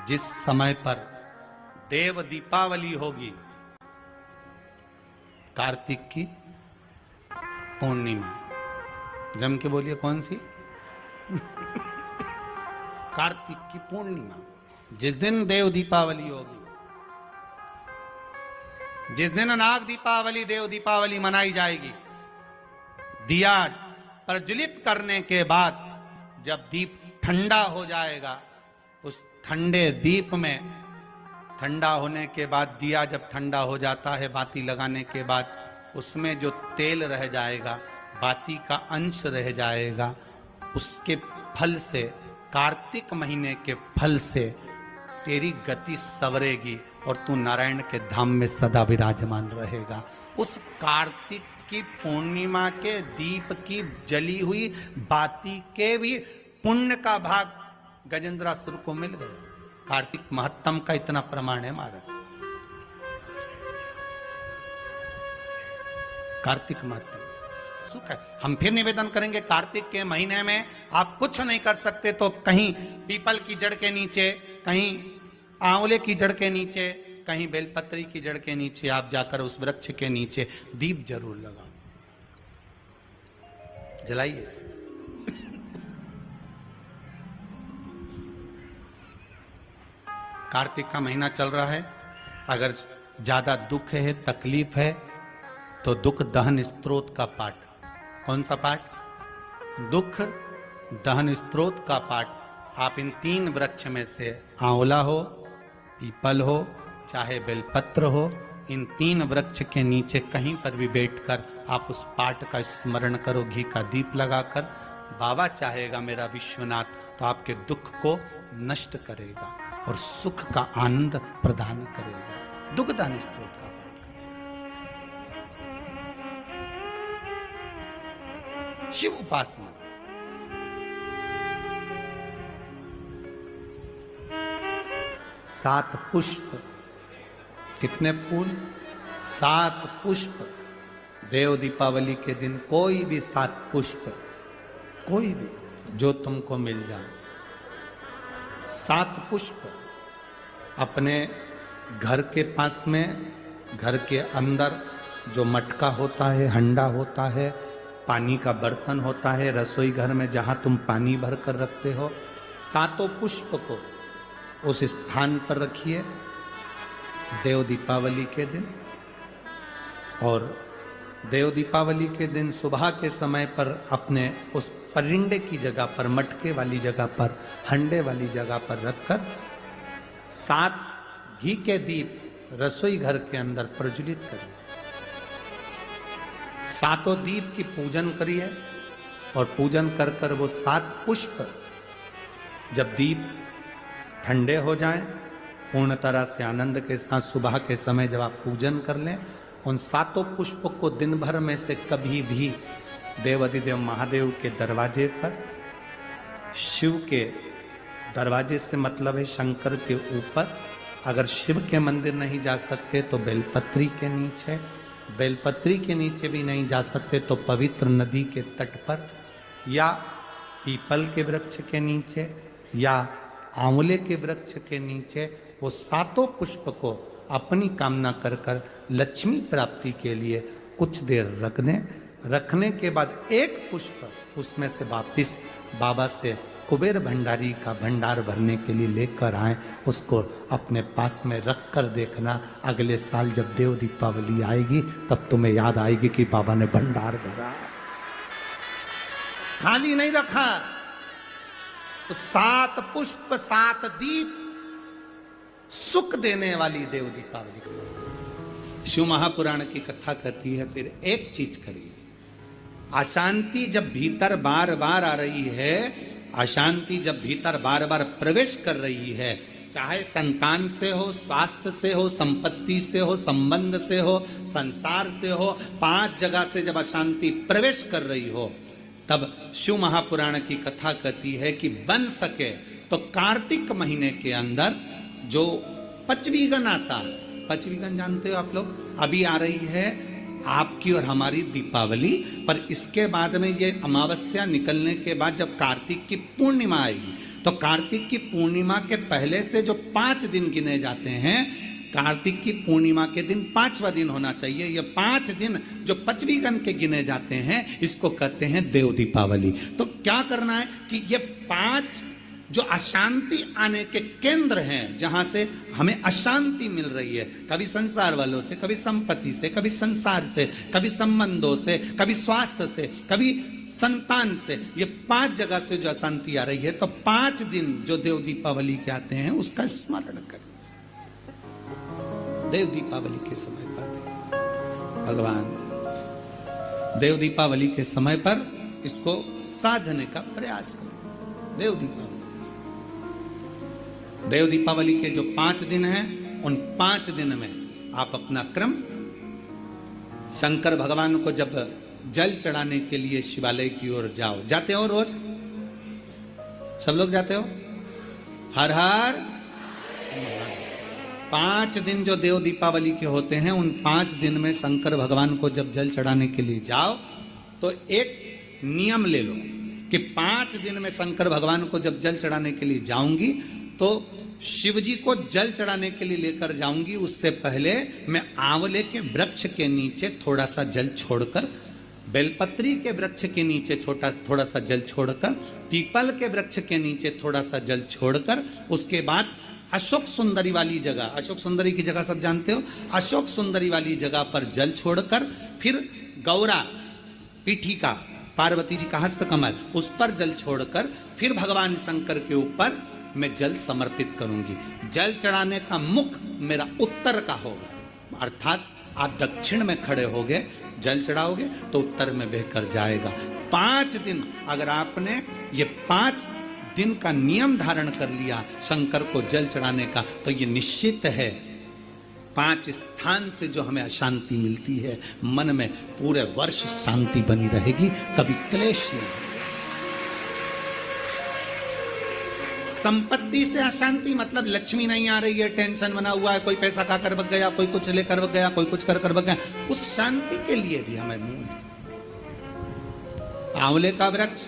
जिस समय पर देव दीपावली होगी, कार्तिक की पूर्णिमा, जम के बोलिए कौन सी? कार्तिक की पूर्णिमा, जिस दिन देव दीपावली होगी, जिस दिन नाग दीपावली देव दीपावली मनाई जाएगी, दिया प्रज्वलित करने के बाद जब दीप ठंडा हो जाएगा, उस ठंडे दीप में, ठंडा होने के बाद दिया जब ठंडा हो जाता है, बाती लगाने के बाद उसमें जो तेल रह जाएगा, बाती का अंश रह जाएगा, उसके फल से, कार्तिक महीने के फल से तेरी गति सवरेगी और तू नारायण के धाम में सदा विराजमान रहेगा। उस कार्तिक की पूर्णिमा के दीप की जली हुई बाती के भी पुण्य का भाग गजेंद्रासुर को मिल गया। कार्तिक महत्तम का इतना प्रमाण है महाराज। कार्तिक महत्तम सुख है। हम फिर निवेदन करेंगे, कार्तिक के महीने में आप कुछ नहीं कर सकते तो कहीं पीपल की जड़ के नीचे, कहीं आंवले की जड़ के नीचे, कहीं बेलपत्री की जड़ के नीचे आप जाकर उस वृक्ष के नीचे दीप जरूर लगाओ, जलाइए। कार्तिक का महीना चल रहा है, अगर ज्यादा दुख है, तकलीफ है, तो दुख दहन स्त्रोत का पाठ। कौन सा पाठ? दुख दहन स्त्रोत का पाठ आप इन 3 वृक्ष में से, आंवला हो, पीपल हो, चाहे बेलपत्र हो, इन 3 वृक्ष के नीचे कहीं पर भी बैठकर आप उस पाठ का स्मरण करो, घी का दीप लगाकर। बाबा चाहेगा मेरा विश्वनाथ तो आपके दुख को नष्ट करेगा और सुख का आनंद प्रदान करेगा। दुख दहन स्त्रोत का पाठ। शिव उपासना, सात पुष्प, कितने फूल? 7 पुष्प। देव दीपावली के दिन कोई भी 7 पुष्प, कोई भी जो तुमको मिल जाए, 7 पुष्प अपने घर के पास में, घर के अंदर जो मटका होता है, हंडा होता है, पानी का बर्तन होता है, रसोई घर में जहां तुम पानी भर कर रखते हो, 7 पुष्प को उस स्थान पर रखिए देव दीपावली के दिन। और देव दीपावली के दिन सुबह के समय पर अपने उस परिंडे की जगह पर, मटके वाली जगह पर, हंडे वाली जगह पर रखकर 7 घी के दीप रसोई घर के अंदर प्रज्वलित करिए। 7 दीप की पूजन करिए और पूजन कर कर वो 7 पुष्प जब दीप ठंडे हो जाएं, पूर्ण तरह से आनंद के साथ सुबह के समय जब आप पूजन कर लें, उन 7 पुष्प को दिन भर में से कभी भी देवाधिदेव महादेव के दरवाजे पर, शिव के दरवाजे से मतलब है शंकर के ऊपर, अगर शिव के मंदिर नहीं जा सकते तो बेलपत्री के नीचे, बेलपत्री के नीचे भी नहीं जा सकते तो पवित्र नदी के तट पर, या पीपल के वृक्ष के नीचे, या आंवले के वृक्ष के नीचे, वो 7 पुष्प को अपनी कामना कर कर लक्ष्मी प्राप्ति के लिए कुछ देर रख दें। रखने के बाद 1 पुष्प उसमें से वापिस बाबा से कुबेर भंडारी का भंडार भरने के लिए लेकर आए, उसको अपने पास में रख कर देखना, अगले साल जब देव दीपावली आएगी तब तुम्हें याद आएगी कि बाबा ने भंडार भरा, खाली नहीं रखा। तो 7 पुष्प 7 दीप, सुख देने वाली देव दीपावली। शिव महापुराण की कथा कहती है, फिर एक चीज करिए, अशांति जब भीतर बार बार आ रही है, अशांति जब भीतर बार बार प्रवेश कर रही है, चाहे संतान से हो, स्वास्थ्य से हो, संपत्ति से हो, संबंध से हो, संसार से हो, 5 जगह से जब अशांति प्रवेश कर रही हो, तब शिव महापुराण की कथा कहती है कि बन सके तो कार्तिक महीने के अंदर जो पचवीगन आता है, पचवीगन जानते हो आप लोग, अभी आ रही है आपकी और हमारी दीपावली, पर इसके बाद में ये अमावस्या निकलने के बाद जब कार्तिक की पूर्णिमा आएगी, तो कार्तिक की पूर्णिमा के पहले से जो 5 दिन गिने जाते हैं, कार्तिक की पूर्णिमा के दिन 5वां दिन होना चाहिए। ये 5 दिन जो पचवीगन के गिने जाते हैं, इसको कहते हैं देव दीपावली। तो क्या करना है कि ये 5 जो अशांति आने के केंद्र हैं, जहां से हमें अशांति मिल रही है, कभी संसार वालों से, कभी संपत्ति से, कभी संसार से, कभी संबंधों से, कभी स्वास्थ्य से, कभी संतान से, ये 5 जगह से जो अशांति आ रही है, तो 5 दिन जो देव दीपावली के आते हैं उसका स्मरण करें। देव दीपावली के समय पर भगवान देव दीपावली के समय पर इसको साधने का प्रयास करें। देव दीपावली के जो 5 दिन हैं, उन 5 दिन में आप अपना क्रम, शंकर भगवान को जब जल चढ़ाने के लिए शिवालय की ओर जाओ, जाते हो रोज? सब लोग जाते हो? हर हर 5 दिन जो देव दीपावली के होते हैं, उन 5 दिन में शंकर भगवान को जब जल चढ़ाने के लिए जाओ तो एक नियम ले लो कि 5 दिन में शंकर भगवान को जब जल चढ़ाने के लिए जाऊंगी तो शिव जी को जल चढ़ाने के लिए लेकर जाऊंगी, उससे पहले मैं आंवले के वृक्ष के नीचे थोड़ा सा जल छोड़कर, बेलपत्री के वृक्ष के नीचे थोड़ा सा जल छोड़कर, पीपल के वृक्ष के नीचे थोड़ा सा जल छोड़कर, उसके बाद अशोक सुंदरी वाली जगह, अशोक सुंदरी की जगह सब जानते हो, अशोक सुंदरी वाली जगह पर जल छोड़कर, फिर गौरा पीठिका, पार्वती जी का हस्तकमल, उस पर जल छोड़कर, फिर भगवान शंकर के ऊपर मैं जल समर्पित करूंगी। जल चढ़ाने का मुख मेरा उत्तर का होगा, अर्थात आप दक्षिण में खड़े होगे, जल चढ़ाओगे तो उत्तर में बहकर जाएगा। 5 दिन अगर आपने ये 5 दिन का नियम धारण कर लिया शंकर को जल चढ़ाने का, तो ये निश्चित है 5 स्थान से जो हमें अशांति मिलती है, मन में पूरे वर्ष शांति बनी रहेगी, कभी क्लेश नहीं। संपत्ति से अशांति मतलब लक्ष्मी नहीं आ रही है, टेंशन बना हुआ है, कोई पैसा खा कर बग गया, कोई कुछ लेकर बग गया, कोई कुछ कर बग गया, उस शांति के लिए भी हमें आंवले का वृक्ष,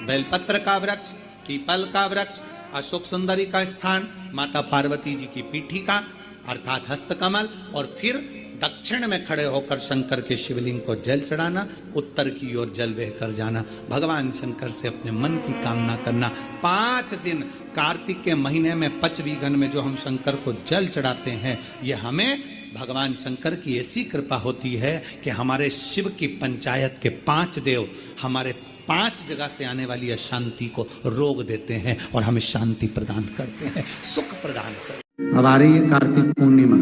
बेलपत्र का वृक्ष, पीपल का वृक्ष, अशोक सुंदरी का स्थान, माता पार्वती जी की पीठिका अर्थात हस्तकमल, और फिर दक्षिण में खड़े होकर शंकर के शिवलिंग को जल चढ़ाना, उत्तर की ओर जल बहकर जाना, भगवान शंकर से अपने मन की कामना करना। 5 दिन कार्तिक के महीने में पचवीगन में जो हम शंकर को जल चढ़ाते हैं, ये हमें भगवान शंकर की ऐसी कृपा होती है कि हमारे शिव की पंचायत के 5 देव हमारे 5 जगह से आने वाली अशांति को रोक देते हैं और हमें शांति प्रदान करते हैं, सुख प्रदान करते हैं। अब आ रही है कार्तिक पूर्णिमा,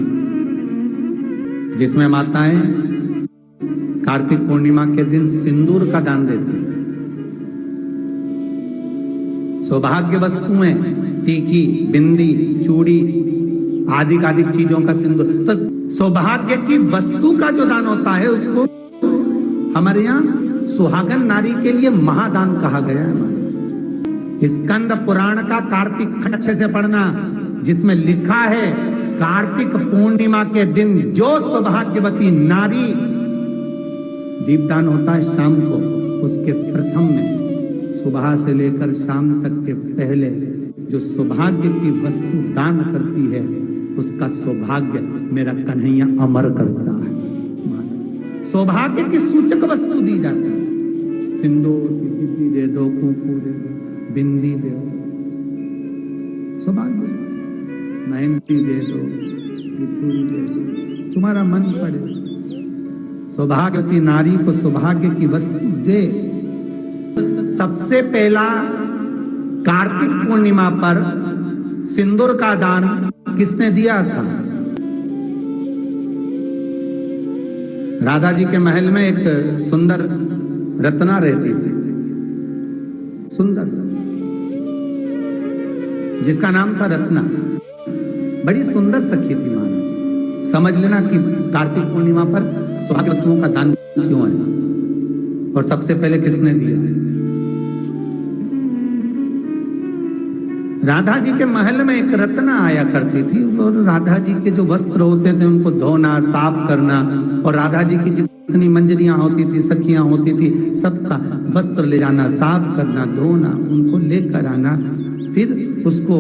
जिसमें माताएं कार्तिक पूर्णिमा के दिन सिंदूर का दान देती हैं। सौभाग्य वस्तुएं, टीकी, बिंदी, चूड़ी आदि चीजों का सिंदूर, तो सौभाग्य की वस्तु का जो दान होता है उसको हमारे यहाँ सुहागन नारी के लिए महादान कहा गया है। स्कंद पुराण का कार्तिक खंड अच्छे से पढ़ना, जिसमें लिखा है कार्तिक पूर्णिमा के दिन जो सौभाग्यवती नारी, दीपदान होता है शाम को, उसके प्रथम में सुबह से लेकर शाम तक के पहले जो सौभाग्य की वस्तु दान करती है, उसका सौभाग्य मेरा कन्हैया अमर करता है। सौभाग्य की सूचक वस्तु दी जाती है, सिंदूर दे दो, कुंकू दे दो, बिंदी दे दो, सौभाग्य मेहंदी दे दो, बिछुड़ी दे दो, तुम्हारा मन पड़े। सौभाग्यवती नारी को सौभाग्य की वस्तु दे। सबसे पहला कार्तिक पूर्णिमा पर सिंदूर का दान किसने दिया था? राधा जी के महल में एक सुंदर रत्ना रहती थी, सुंदर, जिसका नाम था रत्ना। बड़ी सुंदर सखी थी महाराज। समझ लेना कि कार्तिक पूर्णिमा पर सौभाग्य वस्तुओं का दान क्यों है और सबसे पहले किसने दिया है। राधा जी के महल में एक रत्ना आया करती थी और राधा जी के जो वस्त्र होते थे उनको धोना, साफ करना, और राधा जी की जितनी मंजरियां होती थी, सखियां होती थी, सबका वस्त्र ले जाना, साफ करना, धोना, उनको लेकर आना, फिर उसको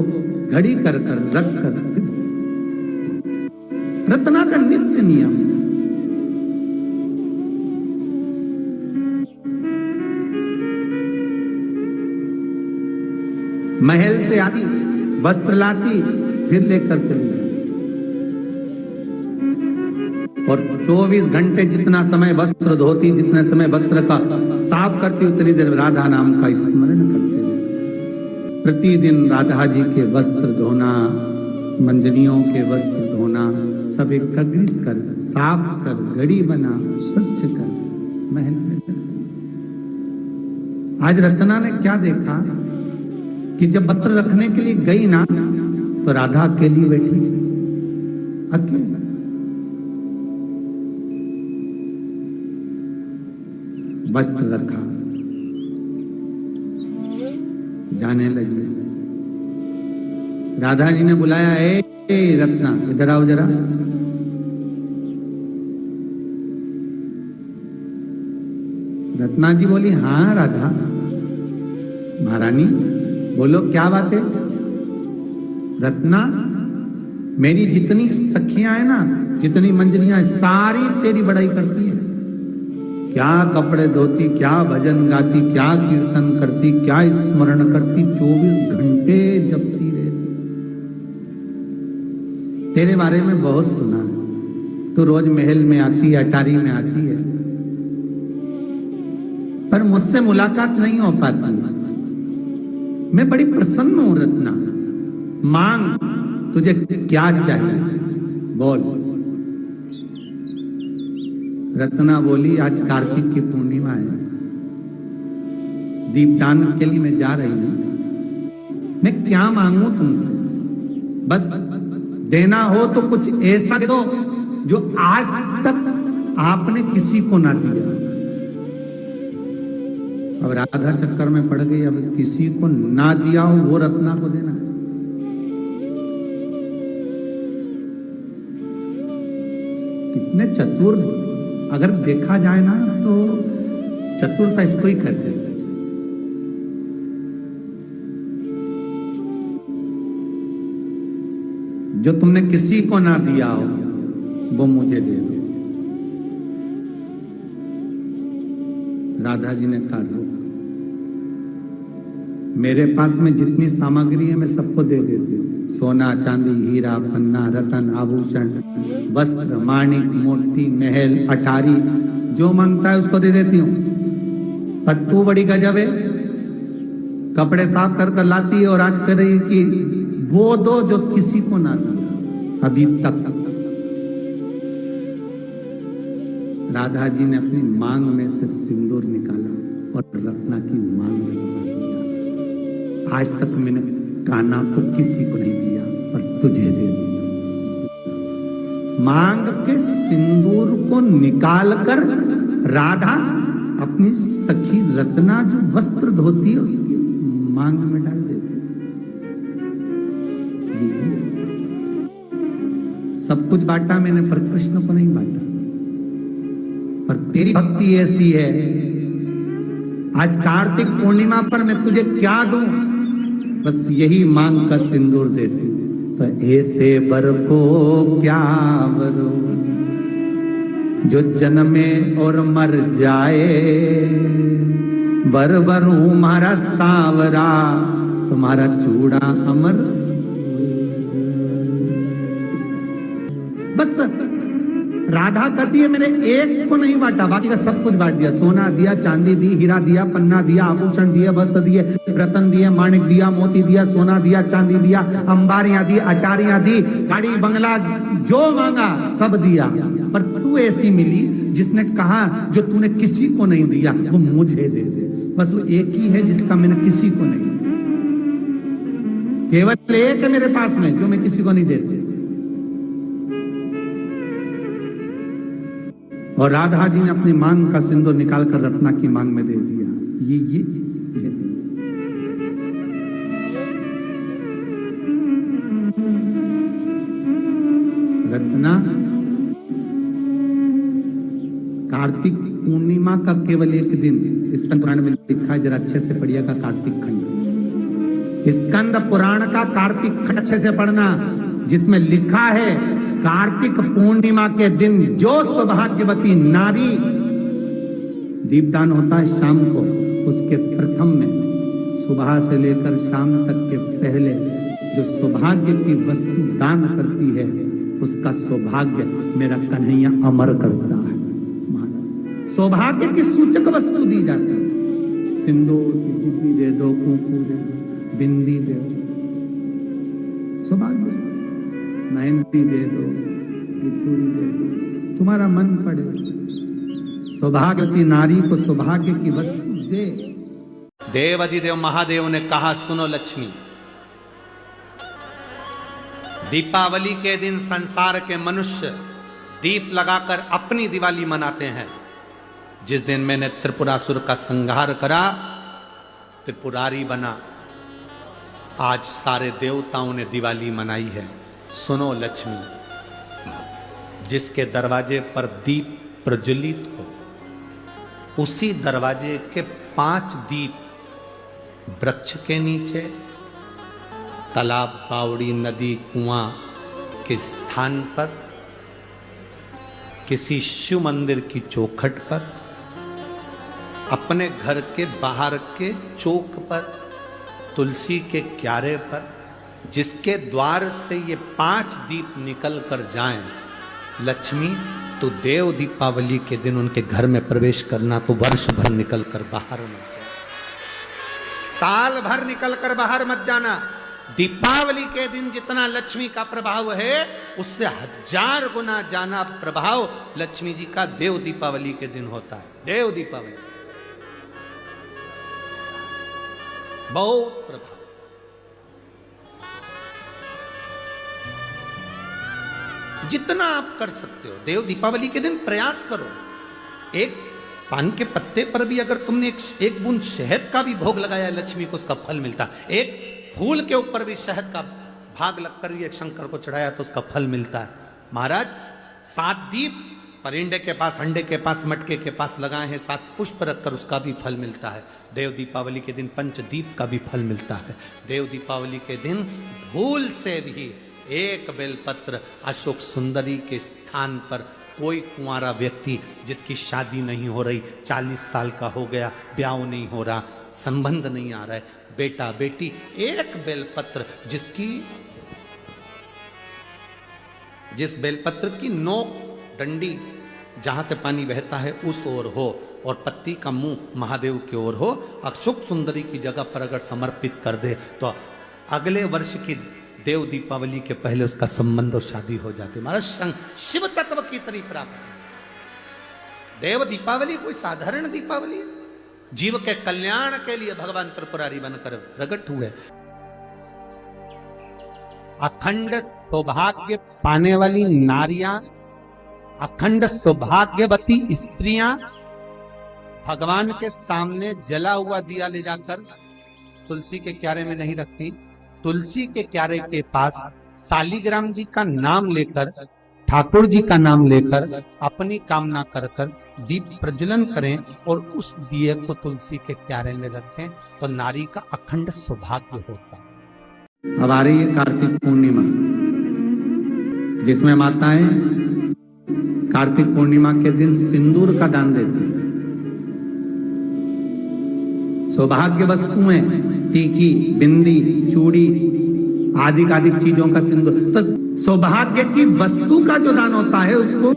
घड़ी कर कर रख कर रत्ना का नित्य नियम। महल से आती, वस्त्र लाती, फिर लेकर चली जाती। और 24 घंटे जितना समय वस्त्र धोती, जितने समय वस्त्र का साफ करती, उतनी देर राधा नाम का स्मरण करते रहे। प्रतिदिन राधा जी के वस्त्र धोना, मंजरियों के वस्त्र धोना, सब एकत्रित कर, साफ कर, घड़ी बना, स्वच्छ कर, महल में कर। आज रत्ना ने क्या देखा कि जब वस्त्र रखने के लिए गई ना, तो राधा अकेली बैठी, अकेली। वस्त्र रखा, जाने लगी। राधा जी ने बुलाया, ए रत्ना इधर आओ जरा। रत्ना जी बोली, हाँ राधा। महारानी बोलो क्या बात है। रत्ना, मेरी जितनी सखियां है ना, जितनी मंजरियां, सारी तेरी बड़ाई करती है। क्या कपड़े धोती, क्या भजन गाती, क्या कीर्तन करती, क्या स्मरण करती, 24 घंटे जपती रहती। तेरे बारे में बहुत सुना है, तू रोज महल में आती है, अटारी में आती है, पर मुझसे मुलाकात नहीं हो पाती। मैं बड़ी प्रसन्न हूं रत्ना, मांग तुझे क्या चाहिए बोल। रत्ना बोली, आज कार्तिक की पूर्णिमा है, दीपदान के लिए मैं जा रही हूं। मैं क्या मांगू तुमसे? बस देना हो तो कुछ ऐसा दो जो आज तक आपने किसी को ना दिया। अब राधा चक्कर में पड़ गई, अब किसी को ना दिया हो वो रत्ना को देना है। कितने चतुर, अगर देखा जाए ना तो चतुरता इसको ही कहते हैं। जो तुमने किसी को ना दिया हो वो मुझे दे दो। राधा जी ने कहा, मेरे पास में जितनी सामग्री है मैं सबको दे देती हूँ। सोना, चांदी, हीरा, पन्ना, रतन, आभूषण, वस्त्र, माणिक, मोती, महल, अटारी, जो मांगता है उसको दे देती हूँ। पर तू बड़ी गजब है, कपड़े साफ कर कर लाती है और आज कह रही कि वो दो जो किसी को ना दिया अभी तक। राधा जी ने अपनी मांग में से सिंदूर निकाला और रत्ना की मांग में लगा दिया। आज तक मैंने कान्हा को किसी को नहीं दिया, पर तुझे दे दिया। मांग के सिंदूर को निकालकर राधा अपनी सखी रत्ना जो वस्त्र धोती है उसकी मांग में डाल देती। सब कुछ बांटा मैंने, पर कृष्ण को नहीं बांटा। पर तेरी भक्ति ऐसी है, आज कार्तिक पूर्णिमा पर मैं तुझे क्या दूं? बस यही मांग का सिंदूर देती। तो ऐसे बर को क्या बरो जो जन्मे और मर जाए, बर बरूं मारा सांवरा, तुम्हारा चूड़ा अमर। बस राधा कहती है मैंने एक को नहीं बांटा, बाकी का सब कुछ बांट दिया। सोना दिया, चांदी दी, हीरा दिया, पन्ना दिया, आभूषण दिए, वस्त्र दिए, रतन दिए, माणिक दिया, मोती दिया, सोना दिया, चांदी दिया, अंबारियां दी, अटारियां दी, गाड़ी बंगला जो मांगा सब दिया। पर तू ऐसी मिली जिसने कहा जो तूने किसी को नहीं दिया वो मुझे दे दे। बस वो एक ही है जिसका मैंने किसी को नहीं दिया। केवल एक है मेरे पास में जो मैं किसी को नहीं देती। और राधा जी ने अपनी मांग का सिंदूर निकालकर रत्ना की मांग में दे दिया। ये रत्ना, कार्तिक पूर्णिमा का केवल एक दिन, इस पुराण में लिखा है, जरा अच्छे से पढ़िएगा कार्तिक खंड। स्कंद पुराण का कार्तिक खंड अच्छे से पढ़ना, जिसमें लिखा है कार्तिक पूर्णिमा के दिन जो सौभाग्यवती नारी, दीपदान होता है शाम को, उसके प्रथम में सुबह से लेकर शाम तक के पहले जो सौभाग्य की वस्तु दान करती है उसका सौभाग्य मेरा कन्हैया अमर करता है। सौभाग्य की सूचक वस्तु दी जाती है, सिंदूर की दे दो, कुंकू दे दो, बिंदी दे दो, सौभाग्य, मेहंदी दे दो, चूड़ी दे दो, तुम्हारा मन पड़े। सौभाग्यवती नारी को सौभाग्य की वस्तु दे। देवाधिदेव महादेव ने कहा, सुनो लक्ष्मी, दीपावली के दिन संसार के मनुष्य दीप लगाकर अपनी दिवाली मनाते हैं। जिस दिन मैंने त्रिपुरासुर का संहार करा, त्रिपुरारी बना, आज सारे देवताओं ने दिवाली मनाई है। सुनो लक्ष्मी, जिसके दरवाजे पर दीप प्रज्वलित हो, उसी दरवाजे के 5 दीप वृक्ष के नीचे, तालाब, बावड़ी, नदी, कुआं के स्थान पर, किसी शिव मंदिर की चौखट पर, अपने घर के बाहर के चौक पर, तुलसी के क्यारे पर, जिसके द्वार से ये 5 दीप निकल कर जाएं, लक्ष्मी तो देव दीपावली के दिन उनके घर में प्रवेश करना, तो वर्ष भर निकल कर बाहर मत जाना, साल भर निकल कर बाहर मत जाना। दीपावली के दिन जितना लक्ष्मी का प्रभाव है, उससे 1000 गुना जाना प्रभाव लक्ष्मी जी का देव दीपावली के दिन होता है। देव दीपावली बहुत प्रभाव। जितना आप कर सकते हो देव दीपावली के दिन प्रयास करो। एक पान के पत्ते पर भी अगर तुमने एक बूंद शहद का भी भोग लगाया, लक्ष्मी को उसका फल मिलता है। एक फूल के ऊपर भी शहद का भाग लगकर एक शंकर को चढ़ाया तो उसका फल मिलता है। महाराज 7 दीप परिंदे के पास, अंडे के पास, मटके के पास लगाए हैं, 7 पुष्प रखकर उसका भी फल मिलता है। देव दीपावली के दिन पंचदीप का भी फल मिलता है। देव दीपावली के दिन भूल से भी एक बेलपत्र अशोक सुंदरी के स्थान पर कोई कुंवारा व्यक्ति जिसकी शादी नहीं हो रही, 40 साल का हो गया, ब्याह नहीं हो रहा, संबंध नहीं आ रहा है, बेटा बेटी, एक बेलपत्र जिस बेलपत्र की नोक डंडी जहां से पानी बहता है उस ओर हो और पत्ती का मुंह महादेव की ओर हो, अशोक सुंदरी की जगह पर अगर समर्पित कर दे तो अगले वर्ष की देव दीपावली के पहले उसका संबंध और शादी हो जाती। महाराज शिव तत्व की तरी प्राप्त। देव दीपावली कोई साधारण दीपावली है, जीव के कल्याण के लिए भगवान त्रिपुरारी बनकर प्रकट हुए। अखंड सौभाग्य पाने वाली नारियां, अखंड सौभाग्यवती स्त्रियां भगवान के सामने जला हुआ दिया ले जाकर तुलसी के क्यारे में नहीं रखती। तुलसी के क्यारे के पास शालिग्राम जी का नाम लेकर, ठाकुर जी का नाम लेकर अपनी कामना कर कर दीप प्रज्वलन करें और उस दिए को तुलसी के क्यारे में रखें तो नारी का अखंड सौभाग्य होता है। अब आ रही है कार्तिक पूर्णिमा, जिसमें माताएं कार्तिक पूर्णिमा के दिन सिंदूर का दान देती है। सौभाग्य वस्तुएं, टीकी, बिंदी, चूड़ी आदि चीजों का सिंदूर, तो सौभाग्य की वस्तु का जो दान होता है उसको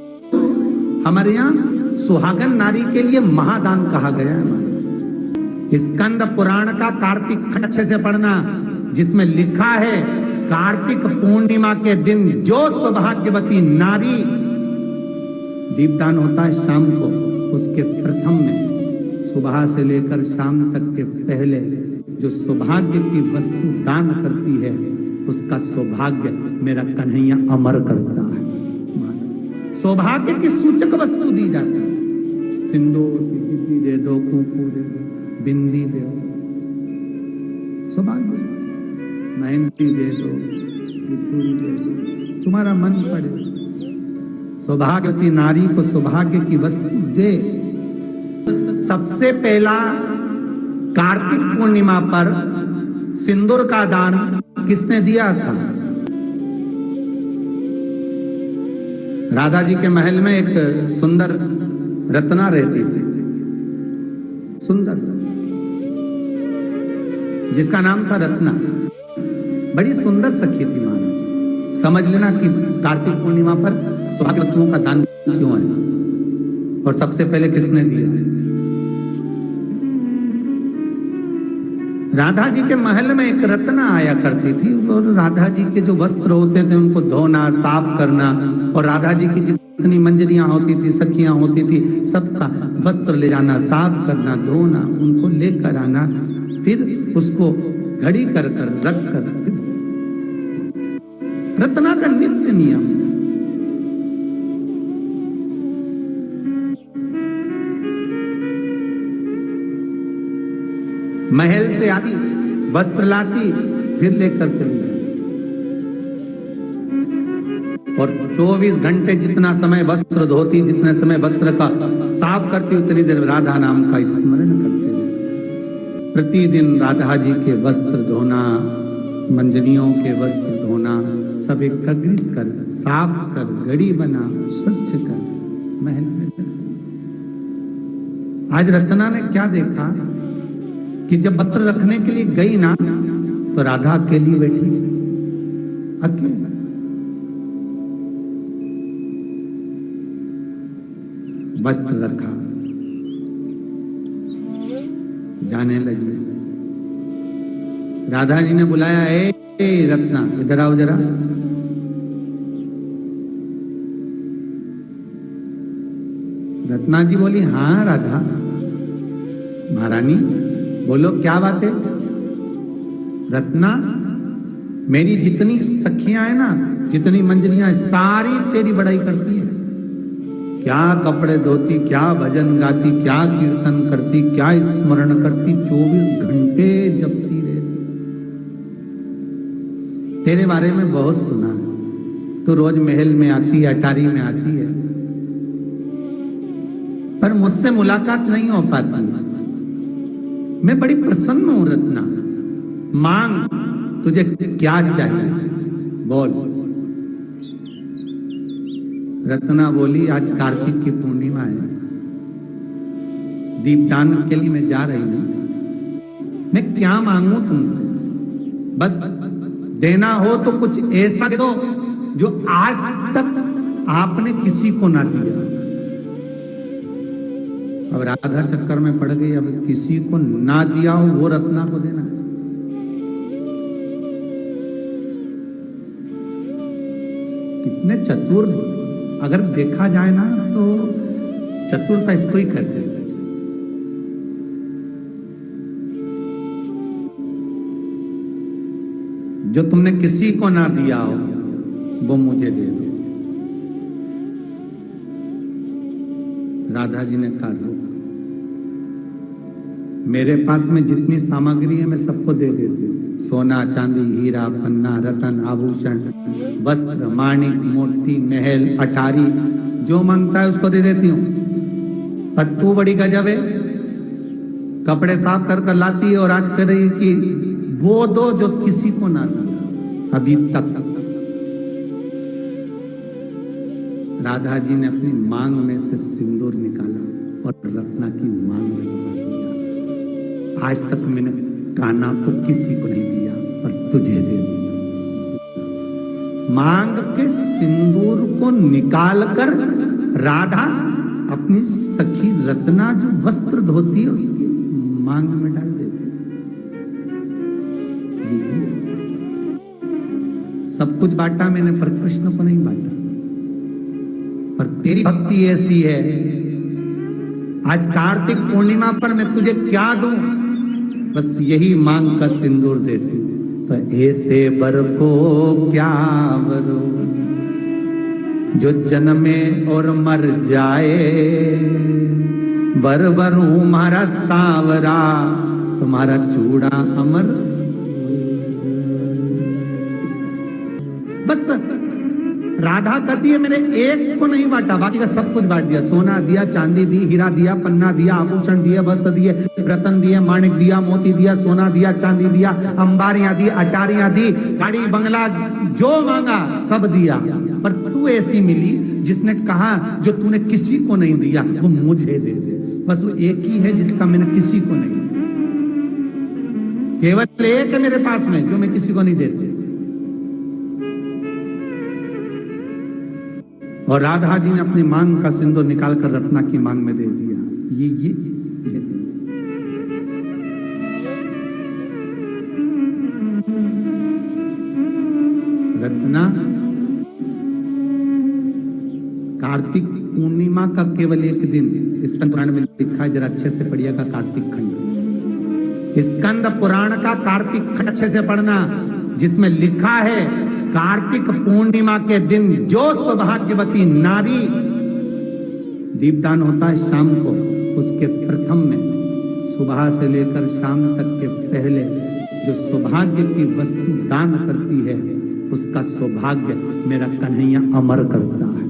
हमारे यहाँ सुहागन नारी के लिए महादान कहा गया है। स्कंद पुराण का कार्तिक खंड अच्छे से पढ़ना, जिसमें लिखा है कार्तिक पूर्णिमा के दिन जो सौभाग्यवती नारी, दीपदान होता है शाम को, उसके प्रथम में सुबह से लेकर शाम तक के पहले जो सौभाग्य की वस्तु दान करती है उसका सौभाग्य मेरा कन्हैया अमर करता है। सौभाग्य की सूचक वस्तु दी जाती है, सिंदूर दे दो, कुंकू दे दो, बिंदी दे दो, सौभाग्य, मेहंदी दे दो, चूड़ी दे दो, तुम्हारा मन पड़े। सौभाग्यवती नारी को सौभाग्य की वस्तु दे। सबसे पहला कार्तिक पूर्णिमा पर सिंदूर का दान किसने दिया था? राधा जी के महल में एक सुंदर रत्ना रहती थी, सुंदर, जिसका नाम था रत्ना। बड़ी सुंदर सखी थी महाराज। समझ लेना कि कार्तिक पूर्णिमा पर सौभाग्य वस्तुओं का दान क्यों है और सबसे पहले किसने दिया है। राधा जी के महल में एक रत्ना आया करती थी और राधा जी के जो वस्त्र होते थे उनको धोना, साफ करना, और राधा जी की जितनी मंजरियां होती थी, सखियां होती थी, सबका वस्त्र ले जाना, साफ करना, धोना, उनको लेकर आना, फिर उसको घड़ी कर रख कर, रत्ना का नित्य नियम। महल से आती, वस्त्र लाती, फिर लेकर चली जाती, और 24 घंटे जितना समय वस्त्र धोती, जितने समय वस्त्र का साफ करती, उतनी देर राधा नाम का स्मरण करते रहे। प्रतिदिन राधा जी के वस्त्र धोना, मंजरियों के वस्त्र धोना, सब एकत्रित कर, साफ कर, घड़ी बना, स्वच्छ कर, महल में। आज रत्ना ने क्या देखा कि जब वस्त्र रखने के लिए गई ना, तो राधा अकेली बैठी, अकेली। वस्त्र रखा, जाने लगी। राधा जी ने बुलाया, ए रत्ना, इधर आओ जरा। रत्ना जी बोली, हाँ राधा। महारानी बोलो, क्या बात है? रत्ना, मेरी जितनी सखियां है ना, जितनी मंजरियां, सारी तेरी बड़ाई करती है। क्या कपड़े धोती, क्या भजन गाती, क्या कीर्तन करती, क्या स्मरण करती, 24 घंटे जपती रहती। तेरे बारे में बहुत सुना है, तू रोज महल में आती है, अटारी में आती है, पर मुझसे मुलाकात नहीं हो पाती। मैं बड़ी प्रसन्न हूं रत्ना, मांग, तुझे क्या चाहिए बोल। रत्ना बोली, आज कार्तिक की पूर्णिमा है, दीपदान के लिए मैं जा रही हूं, मैं क्या मांगू तुमसे? बस देना हो तो कुछ ऐसा दो जो आज तक आपने किसी को ना दिया। अब राधा चक्कर में पड़ गई, अब किसी को ना दिया हो वो रत्ना को देना है। कितने चतुर, अगर देखा जाए ना तो चतुरता इसको ही कहते हैं। जो तुमने किसी को ना दिया हो वो मुझे दे दो। राधा जी ने कहा, मेरे पास में जितनी सामग्री है मैं सबको दे देती हूँ। सोना, चांदी, हीरा, पन्ना, रतन, आभूषण, वस्त्र, माणिक, मोती, महल, अटारी, जो मांगता है उसको दे देती हूँ। पर तू बड़ी गजब है, कपड़े साफ कर कर लाती है और आज कह रही है कि वो दो जो किसी को ना दिया अभी तक। राधा जी ने अपनी मांग में से सिंदूर निकाला और रत्ना की मांग में लगा दिया। आज तक मैंने कान्हा को किसी को नहीं दिया, पर तुझे दे दिया। मांग के सिंदूर को निकालकर राधा अपनी सखी रत्ना जो वस्त्र धोती है उसकी मांग में डाल देती। सब कुछ बांटा मैंने, पर कृष्ण को नहीं बांटा। पर तेरी भक्ति ऐसी है, आज कार्तिक पूर्णिमा पर मैं तुझे क्या दूं? बस यही मांग का सिंदूर देती। तो ऐसे बर को क्या बरो जो जन्मे और मर जाए, बर बरूं मारा सांवरा तुम्हारा चूड़ा अमर। बस राधा कहती है मैंने एक को नहीं बांटा, बाकी का सब कुछ बांट दिया। सोना दिया, चांदी दी, हीरा दिया, पन्ना दिया, आभूषण दिए, वस्त्र दिए, रतन दिए, माणिक दिया, मोती दिया, सोना दिया, चांदी दिया, अंबारियां दी, अटारियां दी, गाड़ी बंगला जो मांगा सब दिया। पर तू ऐसी मिली जिसने कहा जो तूने किसी को नहीं दिया वो मुझे दे दे। बस वो एक ही है जिसका मैंने किसी को नहीं दिया, केवल एक है मेरे पास में जो मैं किसी को नहीं देती। और राधा जी ने अपनी मांग का सिंदूर निकालकर रत्ना की मांग में दे दिया। ये रत्ना कार्तिक पूर्णिमा का केवल एक दिन, स्कंद पुराण में लिखा है, जरा अच्छे से पढ़िएगा कार्तिक खंड, स्कंद पुराण का कार्तिक खंड अच्छे से पढ़ना, जिसमें लिखा है कार्तिक पूर्णिमा के दिन जो सौभाग्यवती नारी, दीपदान होता है शाम को, उसके प्रथम में सुबह से लेकर शाम तक के पहले जो सौभाग्य की वस्तु दान करती है उसका सौभाग्य मेरा कन्हैया अमर करता है।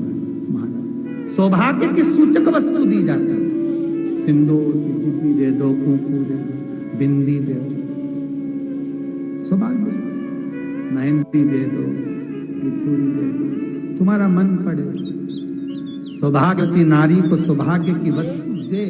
सौभाग्य की सूचक वस्तु दी जाती है, सिंदूर की डिब्बी दे दो, कुंकू दे दो, बिंदी दे दो, सौभाग्य, मेहंदी दे दो, चूड़ी दे दो, तुम्हारा मन पड़े। सौभाग्यवती नारी को सौभाग्य की वस्तु दे।